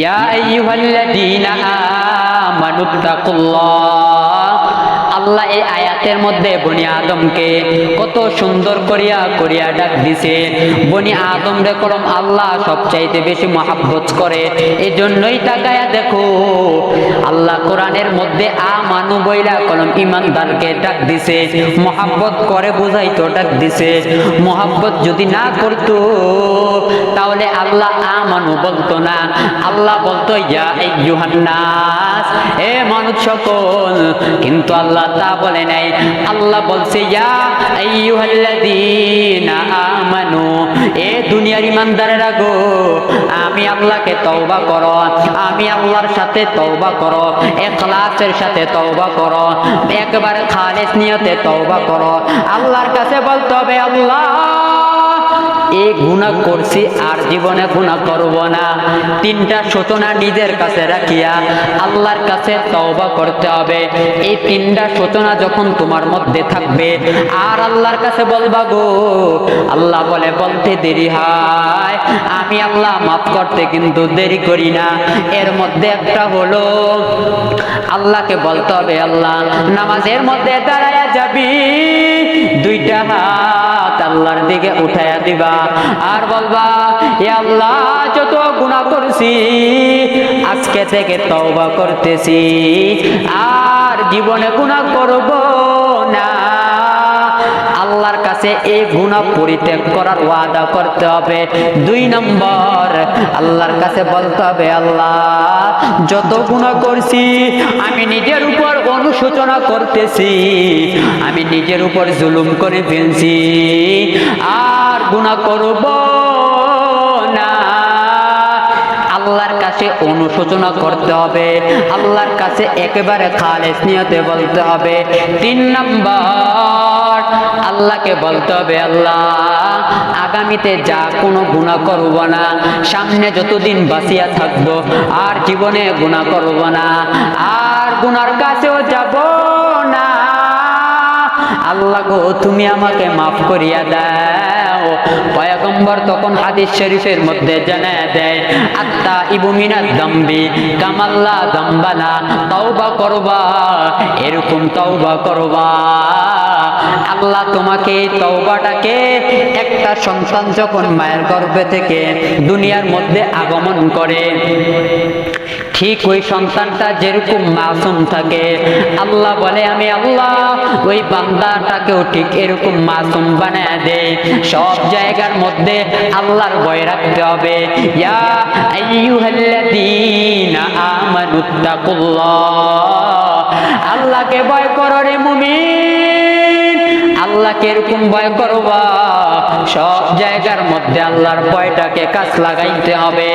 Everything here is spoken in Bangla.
ইয়া আইয়ুহাল্লাযীনা আমানুত্তাকুল্লাহ। আল্লাহ এই আয়াতের মধ্যে বনি আদমকে কত সুন্দর করিয়া ডাক দিছে। বনি আদম রে করম আল্লাহ সবচাইতে বেশি মহাব্বত করে, এজন্যই তাকায়া দেখো আল্লাহ কোরআনের মধ্যে আমানু বইলা কলম ইমানদারকে ডাক দিছে। মহাব্বত করে বুঝাইতো ডাক দিছে। মহাব্বত যদি না করতো তাহলে আল্লাহ আমানু বলতো না, আল্লাহ বলতো ইয়া আইয়ুহান নাস, এ মানুষ সকল। কিন্তু আল্লাহ তা বলে নাই, আল্লাহ বলছে ইয়া আইয়ুহাল্লাযীনা আমানু, এ দুনিয়ার ইমানদারেরা গো, আমি আল্লাহকে তওবা করো, আমি আল্লাহর সাথে তওবা করো, ইখলাসের সাথে তওবা করো, একবারে খালিস নিয়তে তওবা করো। আল্লাহর কাছে বলতে হবে আল্লাহ এই গুনাহ করছি আর জীবনে গুনাহ করব না। তিনটা সূচনা নিজের কাছে রাখিয়া আল্লাহর কাছে তওবা করতে হবে। এই তিনটা সূচনা যখন তোমার মধ্যে থাকবে আর আল্লাহর কাছে বলবা গো, আল্লাহ বলে বলতে দেরি হয়, আমি আল্লাহ মাফ করতে কিন্তু দেরি করি না। এর মধ্যে একটা হলো আল্লাহকে বলতে হবে আল্লাহ, নামাজের মধ্যে দাঁড়ায়া যাবি, দুইটা হাত আল্লাহর দিকে উঠায়া দিবা আর বলবা হে আল্লাহ যত গুনাহ করছি আজকে থেকে তওবা করতেছি, আর জীবনে গুনাহ করব না। আল্লাহর কাছে এই গুনাহ পরিত্যাগ করার ওয়াদা করতে হবে। 2 নম্বর আল্লাহর কাছে বলতে হবে আল্লাহ যত গুনাহ করছি আমি নিজের উপর অনুশোচনা করতেছি, আমি নিজের উপর জুলুম করে ফেলছি, আর গুনাহ করব না। আল্লাহর কাছে অনুশোচনা করতে হবে, আল্লাহর কাছে একেবারে খালেস নিয়তে বলতে হবে। 3 নম্বর আল্লাহকে বলতে হবে আল্লাহ আগামীতে যা কোনো গুনাহ করব না, সামনে যতদিন বাঁচিয়া থাকবো আর জীবনে গুনাহ করব না, আর গুনার কাছেও যাব না। আল্লাহ গো তুমি আমাকে মাফ করিয়া দাও। পয়গম্বর তখন হাদিস শরীফের মধ্যে জানায় দেয় আত্তা ইবু মিনাদ দাম্বি কামাল্লা দাম্বালা, তওবা করবা এরকম তওবা করবা। আল্লাহ তোমাকে তওবাটাকে একটা সন্তান যখন মায়ের গর্ভে থেকে দুনিয়ার মধ্যে আগমন করে, ঠিক ওই সন্তানটা যেরকম মাসুম থাকে, আল্লাহ বলে আমি আল্লাহ ওই বান্দাটাকেও ঠিক এরকম মাসুম বানায় দেয়। সব জায়গার মধ্যে আল্লাহর ভয় রাখতে হবে। ইয়া আইয়ুহাল্লাযীনা আমানুত্তাকুল্লাহ, আল্লাহকে ভয় করো রে মুমিন, আল্লাহকে এরকম ভয় করবা। সব জায়গার মধ্যে আল্লাহর ভয়টাকে কাজ লাগাইতে হবে।